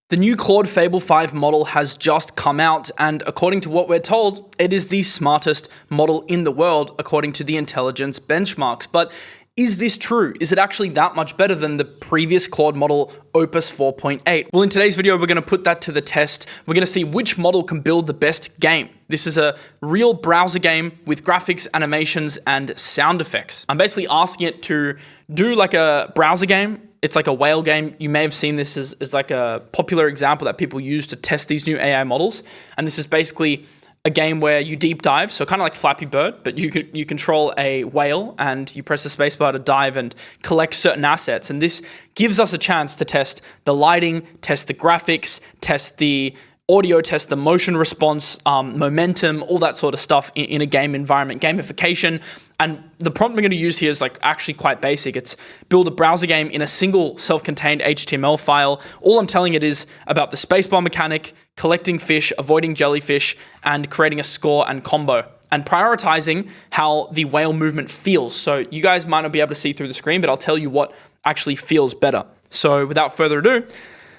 The new Claude Fable 5 model has just come out, and according to what we're told, it is the smartest model in the world according to the intelligence benchmarks. But is this true? Is it actually that much better than the previous Claude model, Opus 4.8? Well, in today's video, we're going to put that to the test. We're going to see which model can build the best game. This is a real browser game with graphics, animations, and sound effects. I'm basically asking it to do like a browser game. It's like a whale game. You may have seen this as like a popular example that people use to test these new AI models. And this is basically a game where you deep dive, so kind of like Flappy Bird, but you control a whale and you press the spacebar to dive and collect certain assets. And this gives us a chance to test the lighting, test the graphics, test the audio, test the motion response, momentum, all that sort of stuff in a game environment, gamification. And the prompt we're going to use here is like actually quite basic. It's build a browser game in a single self-contained HTML file. All I'm telling it is about the spacebar mechanic, collecting fish, avoiding jellyfish, and creating a score and combo, and prioritizing how the whale movement feels. So you guys might not be able to see through the screen, but I'll tell you what actually feels better. So without further ado,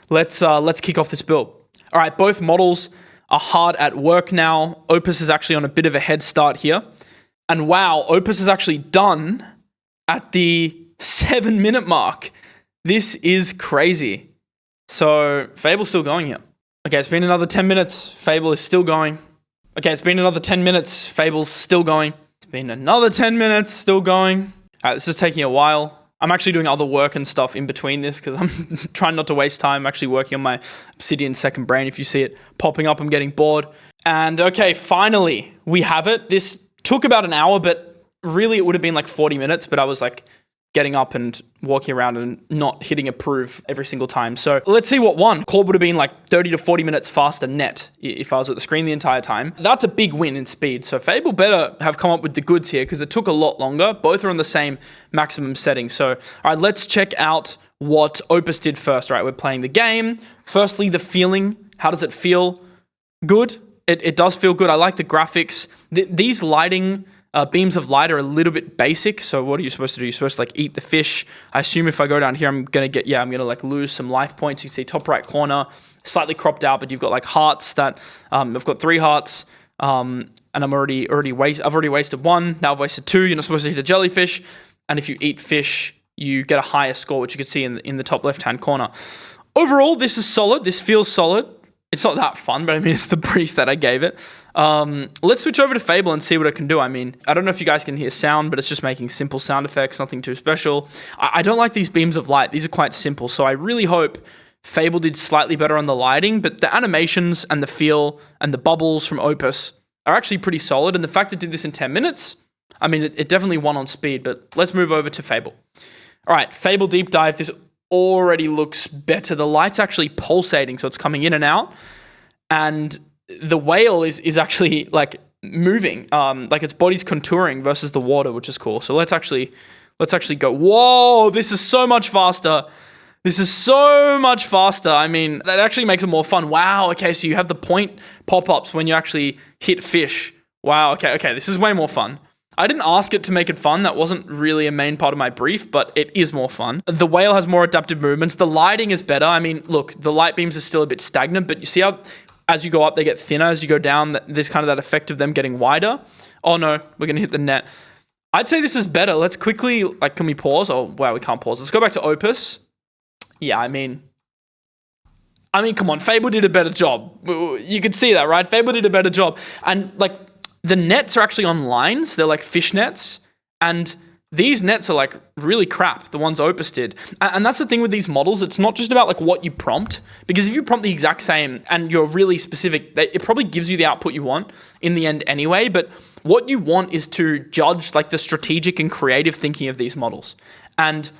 let's kick off this build. All right, both models are hard at work now. Opus is actually on a bit of a head start here. And wow, Opus is actually done at the 7-minute mark. This is crazy. So Fable's still going here. Okay, it's been another 10 minutes. Fable is still going. Okay, it's been another 10 minutes. Fable's still going. It's been another 10 minutes, still going. All right, this is taking a while. I'm actually doing other work and stuff in between this because I'm trying not to waste time. I'm actually working on my Obsidian second brain. If you see it popping up, I'm getting bored. And okay, finally, we have it. This took about an hour, but really it would have been like 40 minutes, but I was like getting up and walking around and not hitting approve every single time. So let's see what won. Claude would have been like 30 to 40 minutes faster net if I was at the screen the entire time. That's a big win in speed. So Fable better have come up with the goods here because it took a lot longer. Both are on the same maximum setting. So, all right, let's check out what Opus did first. All right, we're playing the game. Firstly, the feeling. How does it feel? Good. It does feel good. I like the graphics. These lighting beams of light are a little bit basic. So what are you supposed to do? You're supposed to like eat the fish. I assume if I go down here, I'm going to like lose some life points. You see top right corner, slightly cropped out, but you've got like hearts that, I've got 3 hearts. And I've already wasted 1. Now I've wasted 2. You're not supposed to hit a jellyfish. And if you eat fish, you get a higher score, which you can see in the top left-hand corner. Overall, this is solid. This feels solid. It's not that fun, but I mean, it's the brief that I gave it. Let's switch over to Fable and see what it can do. I mean, I don't know if you guys can hear sound, but it's just making simple sound effects, nothing too special. I don't like these beams of light. These are quite simple, so I really hope Fable did slightly better on the lighting, but the animations and the feel and the bubbles from Opus are actually pretty solid, and the fact it did this in 10 minutes, I mean, it definitely won on speed, but let's move over to Fable. All right, Fable Deep Dive. This already looks better. The light's actually pulsating, so it's coming in and out. And the whale is actually like moving, like its body's contouring versus the water, which is cool. So let's actually go. Whoa, this is so much faster. This is so much faster. I mean, that actually makes it more fun. Wow, okay, so you have the point pop-ups when you actually hit fish. Wow, okay, this is way more fun. I didn't ask it to make it fun. That wasn't really a main part of my brief, but it is more fun. The whale has more adaptive movements. The lighting is better. I mean, look, the light beams are still a bit stagnant, but you see how as you go up, they get thinner. As you go down, there's kind of that effect of them getting wider. Oh no, we're going to hit the net. I'd say this is better. Let's quickly, like, can we pause? Oh, wow, we can't pause. Let's go back to Opus. Yeah, I mean, come on, Fable did a better job. You could see that, right? Fable did a better job. And like, the nets are actually on lines. They're like fish nets. And these nets are like really crap, the ones Opus did. And that's the thing with these models. It's not just about like what you prompt. Because if you prompt the exact same and you're really specific, it probably gives you the output you want in the end anyway. But what you want is to judge like the strategic and creative thinking of these models. And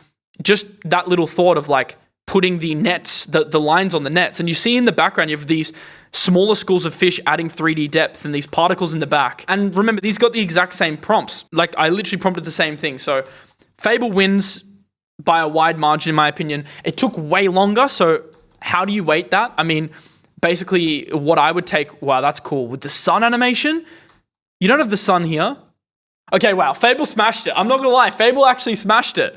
just that little thought of like putting the nets, the lines on the nets. And you see in the background, you have these smaller schools of fish adding 3D depth and these particles in the back. And remember, these got the exact same prompts. Like, I literally prompted the same thing. So Fable wins by a wide margin, in my opinion. It took way longer, so how do you weight that? I mean, basically, what I would take, wow, that's cool. With the sun animation, you don't have the sun here. Okay, wow, Fable smashed it. I'm not gonna lie, Fable actually smashed it.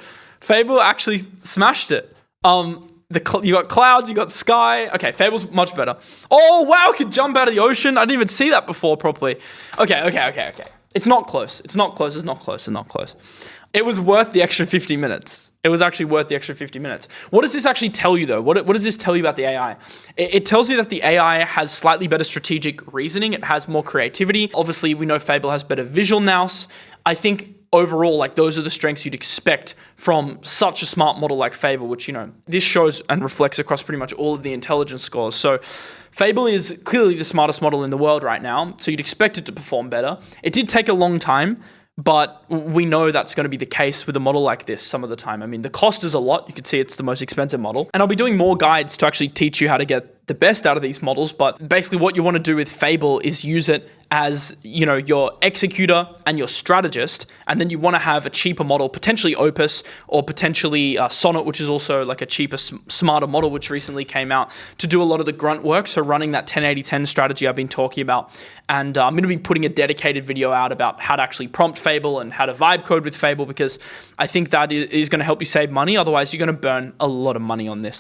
You got clouds, you got sky. Okay, Fable's much better. Oh, wow, it could jump out of the ocean. I didn't even see that before properly. Okay. It's not close. It's not close. It was worth the extra 50 minutes. It was actually worth the extra 50 minutes. What does this actually tell you, though? What does this tell you about the AI? It tells you that the AI has slightly better strategic reasoning. It has more creativity. Obviously, we know Fable has better visual nous. I think overall, like, those are the strengths you'd expect from such a smart model like Fable, which, this shows and reflects across pretty much all of the intelligence scores. So Fable is clearly the smartest model in the world right now, so you'd expect it to perform better. It did take a long time, but we know that's going to be the case with a model like this some of the time. I mean, the cost is a lot. You can see it's the most expensive model. And I'll be doing more guides to actually teach you how to get the best out of these models. But basically what you want to do with Fable is use it as, your executor and your strategist. And then you want to have a cheaper model, potentially Opus or potentially Sonnet, which is also like a cheaper, smarter model, which recently came out to do a lot of the grunt work. So running that 10-80-10 strategy I've been talking about. And I'm going to be putting a dedicated video out about how to actually prompt Fable and how to vibe code with Fable, because I think that is going to help you save money. Otherwise, you're going to burn a lot of money on this.